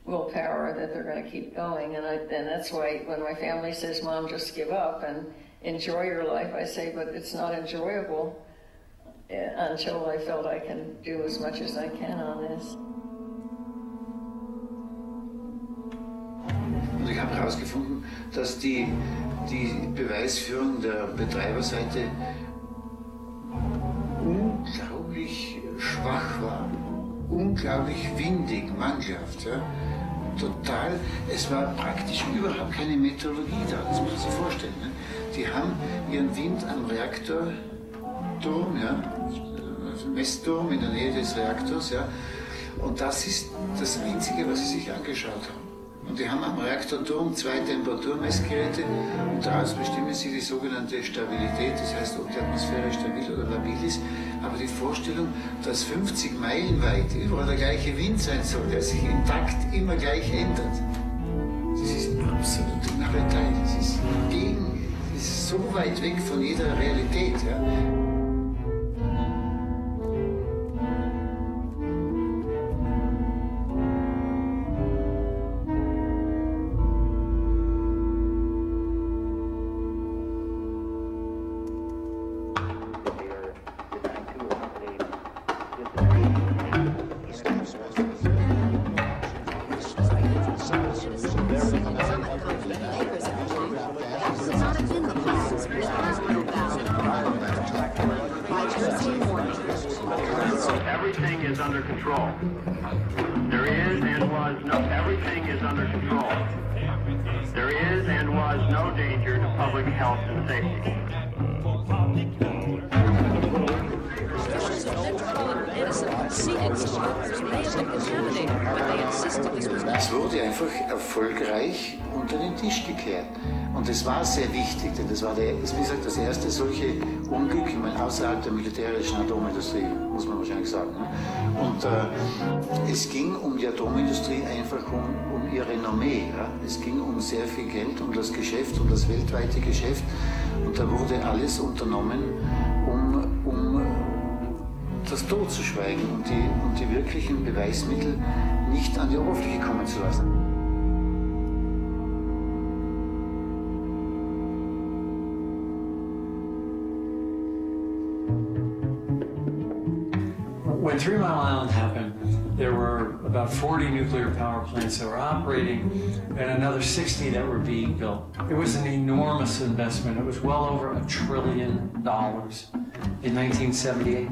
willpower that they're going to keep going. And that's why when my family says, Mom, just give up and enjoy your life, I say, but it's not enjoyable until I felt I can do as much as I can on this. Und ich habe herausgefunden, dass die Beweisführung der Betreiberseite unglaublich schwach war, unglaublich windig, mangelhaft. Ja? Total, es war praktisch überhaupt keine Meteorologie da, das muss man sich vorstellen. Ne? Die haben ihren Wind am Reaktorturm, ja? Messturm in der Nähe des Reaktors, ja? Und das ist das Einzige, was sie sich angeschaut haben. Und die haben am Reaktorturm 2 Temperaturmessgeräte und daraus bestimmen sie die sogenannte Stabilität, das heißt, ob die Atmosphäre stabil oder labil ist. Aber die Vorstellung, dass 50 Meilen weit überall der gleiche Wind sein soll, der sich im Takt immer gleich ändert, das ist absolut Narretei. Das ist so weit weg von jeder Realität. Ja. Everything is under control. There is and was no, everything is under control. There is and was no danger to public health and safety. Es wurde einfach erfolgreich unter den Tisch gekehrt. Und das war sehr wichtig, denn das war wie gesagt, das erste solche Unglück, ich meine, außerhalb der militärischen Atomindustrie, muss man wahrscheinlich sagen. Ne? Und es ging um die Atomindustrie einfach um ihr Renommee. Ja? Es ging um sehr viel Geld, um das Geschäft, um das weltweite Geschäft. Und da wurde alles unternommen, um das totzuschweigen und die wirklichen Beweismittel nicht an die Oberfläche kommen zu lassen. When 3 Mile Island happened, there were about 40 nuclear power plants that were operating and another 60 that were being built. It was an enormous investment. It was well over $1 trillion in 1978.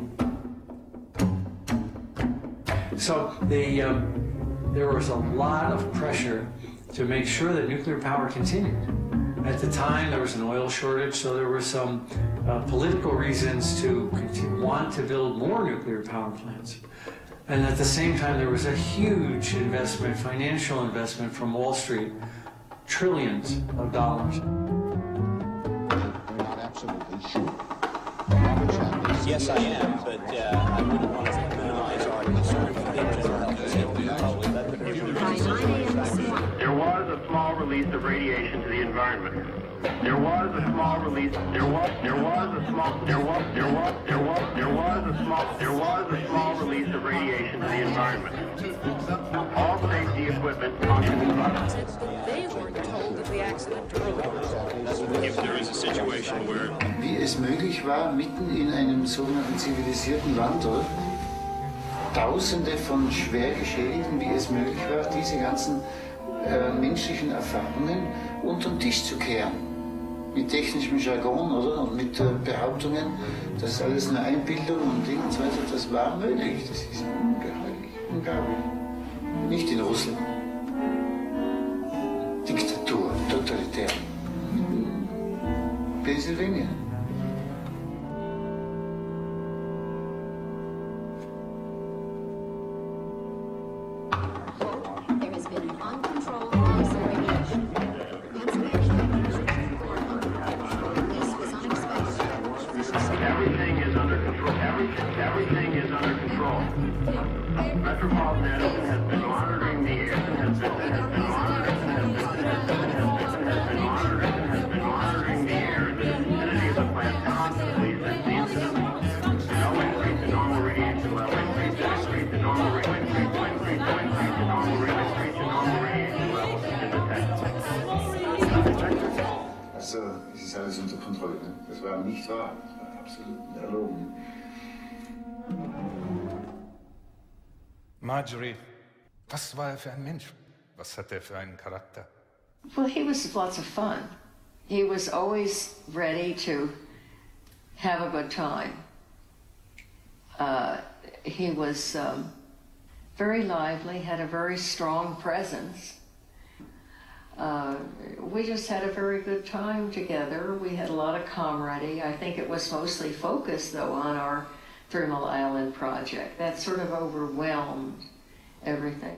So there was a lot of pressure to make sure that nuclear power continued. At the time, there was an oil shortage, so there were some political reasons to want to build more nuclear power plants. And at the same time, there was a huge investment, financial investment from Wall Street, trillions of dollars. Not absolutely sure. Yes, I am, but I wouldn't want to minimize our concern for the general health and safety of the public. There was a small release of radiation to the environment. There was a small release. There was a small release of radiation to the environment. All safety equipment functioned properly. They weren't told of the accident earlier. If there is a situation where wie es möglich war, mitten in einem sogenannten zivilisierten Land, oder? Tausende von schwer Geschädigten, wie es möglich war, diese ganzen menschlichen Erfahrungen unter den Tisch zu kehren. Mit technischem Jargon, oder? Und mit Behauptungen, das ist alles eine Einbildung und Ding und so weiter. Das war möglich. Das ist unglaublich. Nicht in Russland. Diktatur, totalitär. Pennsylvania. Marjorie, was war für ein Mensch? Was hat für einen Charakter? Well, he was lots of fun. He was always ready to have a good time. He was very lively, had a very strong presence. We just had a very good time together. We had a lot of camaraderie. I think it was mostly focused, though, on our 3 Mile Island project. That sort of overwhelmed everything.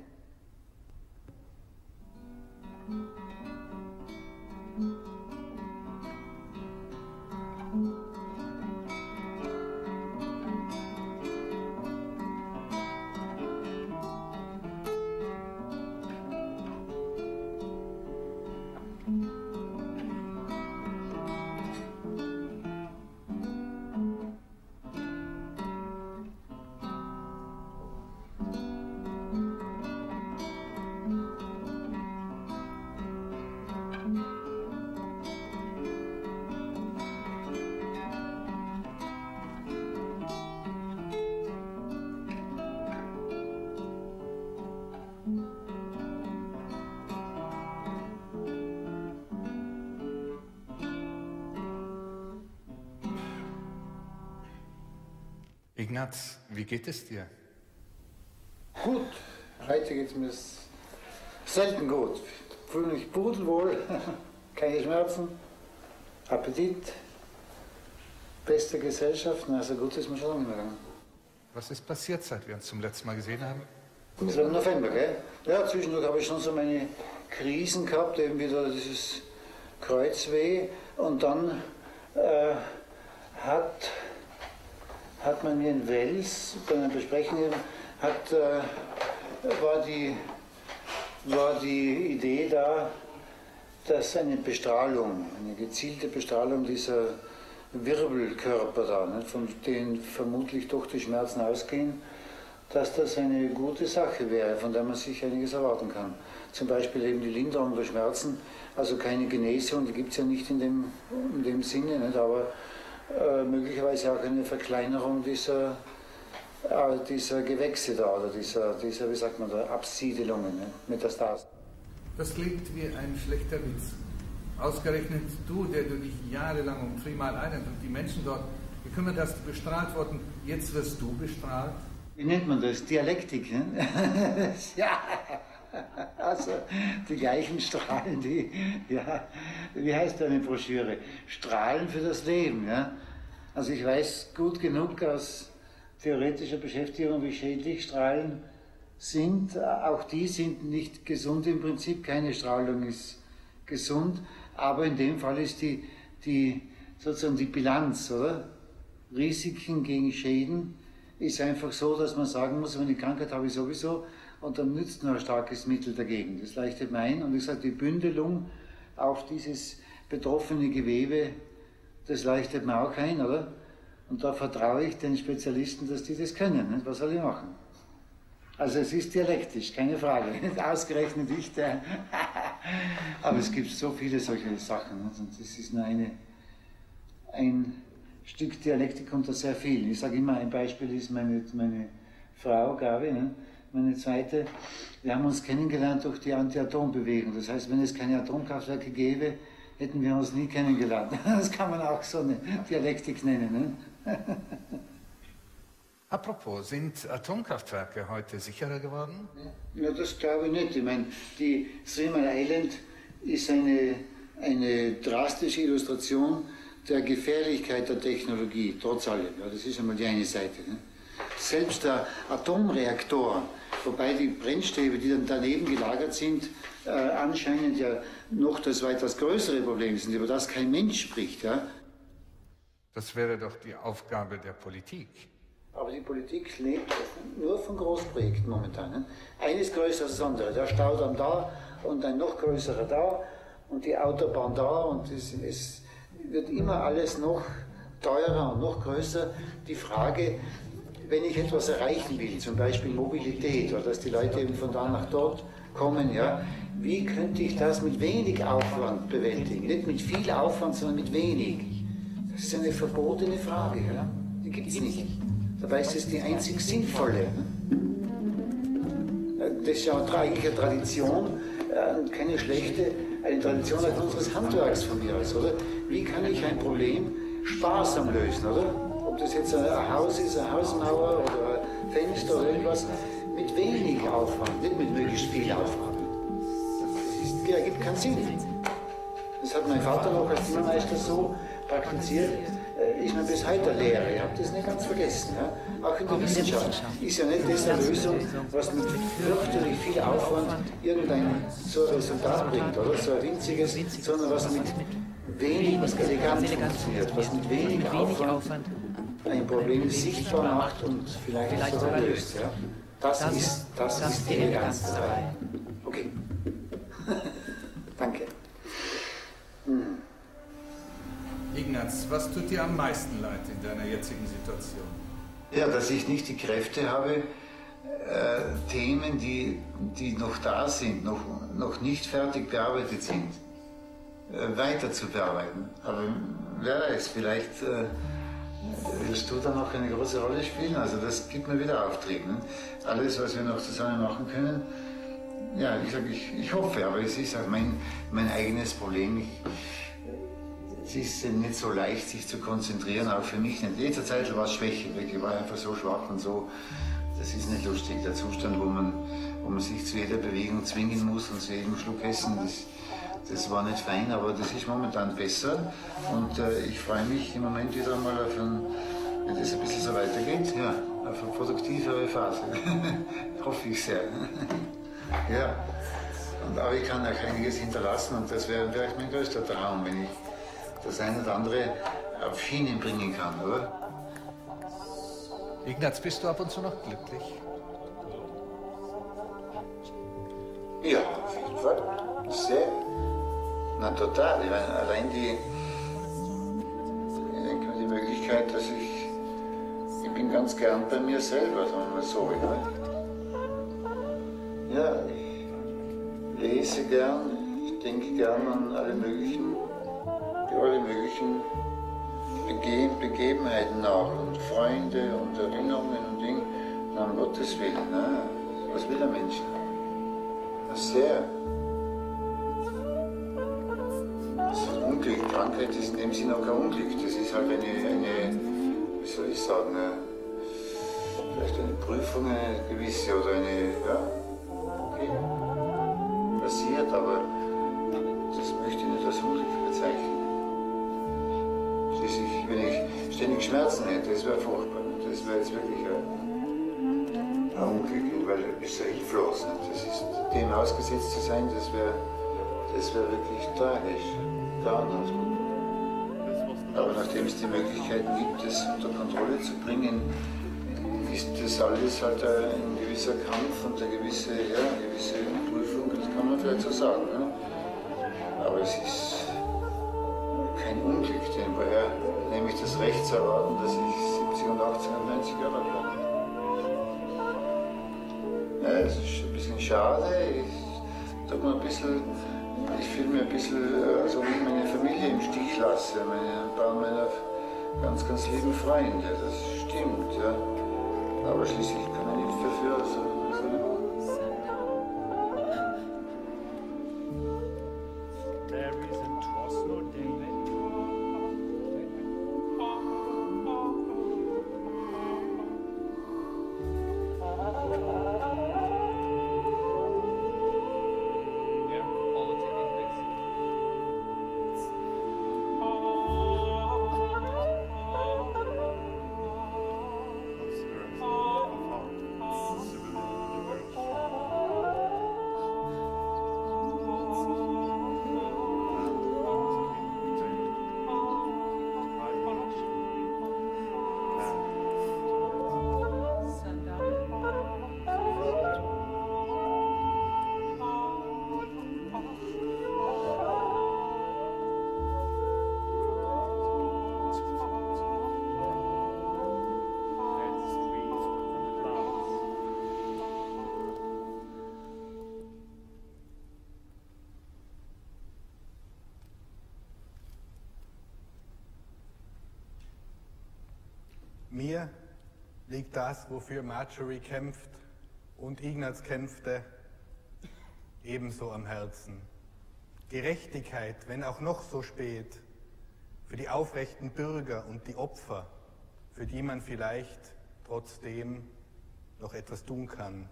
Ignaz, wie geht es dir? Gut, heute geht es mir selten gut. Ich fühle mich pudelwohl, keine Schmerzen, Appetit, beste Gesellschaft, also gut ist mir schon umgegangen. Was ist passiert, seit wir uns zum letzten Mal gesehen haben? Das war im November, gell? Ja, zwischendurch habe ich schon so meine Krisen gehabt, eben wieder dieses Kreuzweh und dann hat man mir in Wels bei einer Besprechung war die Idee da, dass eine Bestrahlung, eine gezielte Bestrahlung dieser Wirbelkörper da, nicht, von denen vermutlich doch die Schmerzen ausgehen, dass das eine gute Sache wäre, von der man sich einiges erwarten kann. Zum Beispiel eben die Linderung der Schmerzen, also keine Genesung, die gibt es ja nicht in dem Sinne, nicht, aber möglicherweise auch eine Verkleinerung dieser Gewächse da, oder dieser wie sagt man da, Absiedelungen, ne? Metastasen. Das klingt wie ein schlechter Witz. Ausgerechnet du, der du dich jahrelang um 3 Mile Island und die Menschen dort gekümmert hast, bestrahlt worden, jetzt wirst du bestrahlt? Wie nennt man das? Dialektik, ne? Ja, also die gleichen Strahlen, die, ja, wie heißt eine Broschüre? Strahlen für das Leben, ja? Also ich weiß gut genug aus theoretischer Beschäftigung, wie schädlich Strahlen sind. Auch die sind nicht gesund im Prinzip, keine Strahlung ist gesund, aber in dem Fall ist sozusagen die Bilanz, oder? Risiken gegen Schäden ist einfach so, dass man sagen muss, wenn ich Krankheit habe ich sowieso, und dann nützt nur ein starkes Mittel dagegen. Das leuchtet mir ein. Und ich sage, die Bündelung auf dieses betroffene Gewebe, das leuchtet mir auch ein, oder? Und da vertraue ich den Spezialisten, dass die das können. Nicht? Was soll ich machen? Also es ist dialektisch, keine Frage. Ausgerechnet ich, der. Aber es gibt so viele solche Sachen. Nicht? Und das ist nur ein Stück Dialektik unter sehr viel. Ich sage immer, ein Beispiel ist meine Frau, Gabi, ne? Meine zweite. Wir haben uns kennengelernt durch die Anti-Atom-Bewegung. Das heißt, wenn es keine Atomkraftwerke gäbe, hätten wir uns nie kennengelernt. Das kann man auch so eine Dialektik nennen. Ne? Apropos, sind Atomkraftwerke heute sicherer geworden? Ja, das glaube ich nicht. Ich meine, die 3 Mile Island ist eine drastische Illustration der Gefährlichkeit der Technologie, trotz allem. Ja, das ist einmal die eine Seite. Ne? Selbst der Atomreaktor, wobei die Brennstäbe, die dann daneben gelagert sind, anscheinend ja noch das weitaus größere Problem sind, über das kein Mensch spricht. Ja? Das wäre doch die Aufgabe der Politik. Aber die Politik lebt nur von Großprojekten momentan. Ne? Eines größer als das andere. Der Staudamm da und ein noch größerer da und die Autobahn da und es wird immer alles noch teurer und noch größer. Die Frage, wenn ich etwas erreichen will, zum Beispiel Mobilität, oder dass die Leute eben von da nach dort kommen, ja, wie könnte ich das mit wenig Aufwand bewältigen? Nicht mit viel Aufwand, sondern mit wenig. Das ist eine verbotene Frage, ja? Die gibt es nicht. Dabei ist es die einzig sinnvolle. Das ist ja eigentlich eine Tradition, keine schlechte, eine Tradition unseres Handwerks von mir aus, oder? Wie kann ich ein Problem sparsam lösen, oder? Ob das jetzt ein Haus ist, eine Hausmauer oder ein Fenster oder irgendwas, mit wenig Aufwand, nicht mit möglichst viel Aufwand. Das ergibt keinen Sinn. Das hat mein Vater noch als Zimmermeister so praktiziert. Ist mir bis heute Lehre, ich habe das nicht ganz vergessen. Ja? Auch in der Wissenschaft ist ja nicht das eine Lösung, was mit fürchterlich viel Aufwand irgendein so ein Resultat bringt, oder? So ein winziges, sondern was mit wenig elegant funktioniert, was mit wenig Aufwand ein Problem sichtbar macht und vielleicht sogar löst. Ja? Das ist die Eleganz dabei. Okay. Danke. Ignaz, was tut dir am meisten leid in deiner jetzigen Situation? Ja, dass ich nicht die Kräfte habe, Themen, die noch da sind, noch nicht fertig bearbeitet sind, weiter zu bearbeiten. Aber wer weiß, vielleicht wirst du da noch eine große Rolle spielen. Also das gibt mir wieder Auftrieb. Ne? Alles, was wir noch zusammen machen können, ja, ich hoffe, aber es ist auch mein eigenes Problem. Es ist nicht so leicht, sich zu konzentrieren, auch für mich nicht. Jeder Zeit war es Schwäche, ich war einfach so schwach und so. Das ist nicht lustig, der Zustand, wo man sich zu jeder Bewegung zwingen muss und zu jedem Schluck Essen, das war nicht fein, aber das ist momentan besser. Und ich freue mich im Moment wieder einmal auf wenn das ein bisschen so weitergeht, ja, auf eine produktivere Phase. Hoffe ich sehr. Ja, aber ich kann euch einiges hinterlassen und das wäre mein größter Traum, wenn ich das eine oder andere auf Schienen bringen kann, oder? Ignaz, bist du ab und zu noch glücklich? Ja, auf jeden Fall. Sehr. Na, Total. Ich meine, allein die Möglichkeit, dass ich bin ganz gern bei mir selber, sagen wir so. Ja, ich lese gern, ich denke gern an alle möglichen Begebenheiten nach und Freunde und Erinnerungen und Dinge. Und um Gottes Willen, na, was will der Mensch? Sehr. Das Unglück, Krankheit ist in dem Sinne auch kein Unglück. Das ist halt eine wie soll ich sagen, vielleicht eine Prüfung, eine gewisse oder eine, ja, okay, passiert, aber das möchte ich nicht als Unglück bezeichnen. Schließlich, wenn ich ständig Schmerzen hätte, das wäre furchtbar. Das wäre jetzt wirklich ein Unglück, weil du bist ja hilflos. Das ist, dem ausgesetzt zu sein, das wäre wirklich tragisch. Gar anders. Aber nachdem es die Möglichkeiten gibt, das unter Kontrolle zu bringen, ist das alles halt ein gewisser Kampf und eine gewisse Prüfung, das kann man vielleicht so sagen. Ne? Aber es ist kein Unglück, denn woher nehme ich das Recht zu erwarten, dass ich 70 und 80 und 90 Jahre alt werde? Ja, es ist ein bisschen schade. Ich fühle mich ein bisschen, als ob ich meine Familie im Stich lasse, ein paar meiner ganz, ganz lieben Freunde. Das stimmt, ja. Aber schließlich kann man nichts dafür. Mir liegt das, wofür Marjorie kämpft und Ignaz kämpfte, ebenso am Herzen. Gerechtigkeit, wenn auch noch so spät, für die aufrechten Bürger und die Opfer, für die man vielleicht trotzdem noch etwas tun kann.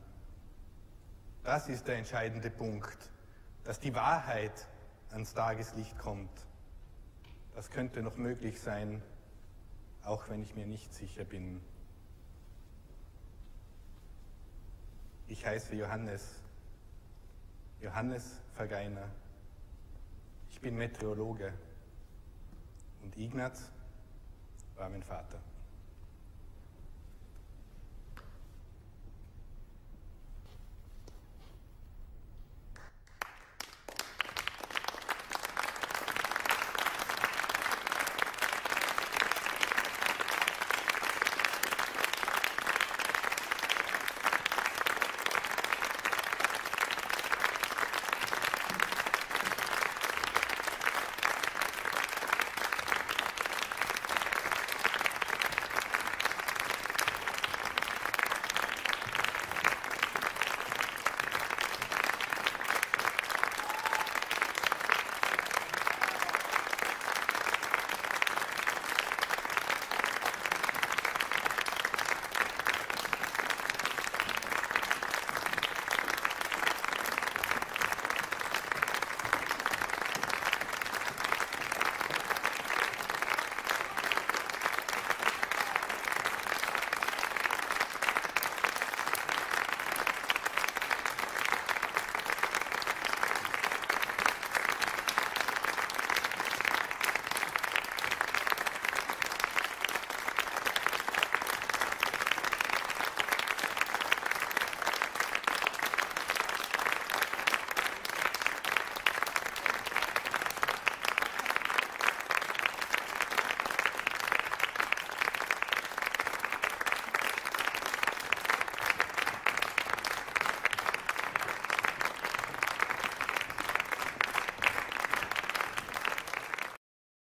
Das ist der entscheidende Punkt, dass die Wahrheit ans Tageslicht kommt. Das könnte noch möglich sein, auch wenn ich mir nicht sicher bin. Ich heiße Johannes Vergeiner. Ich bin Meteorologe und Ignaz war mein Vater.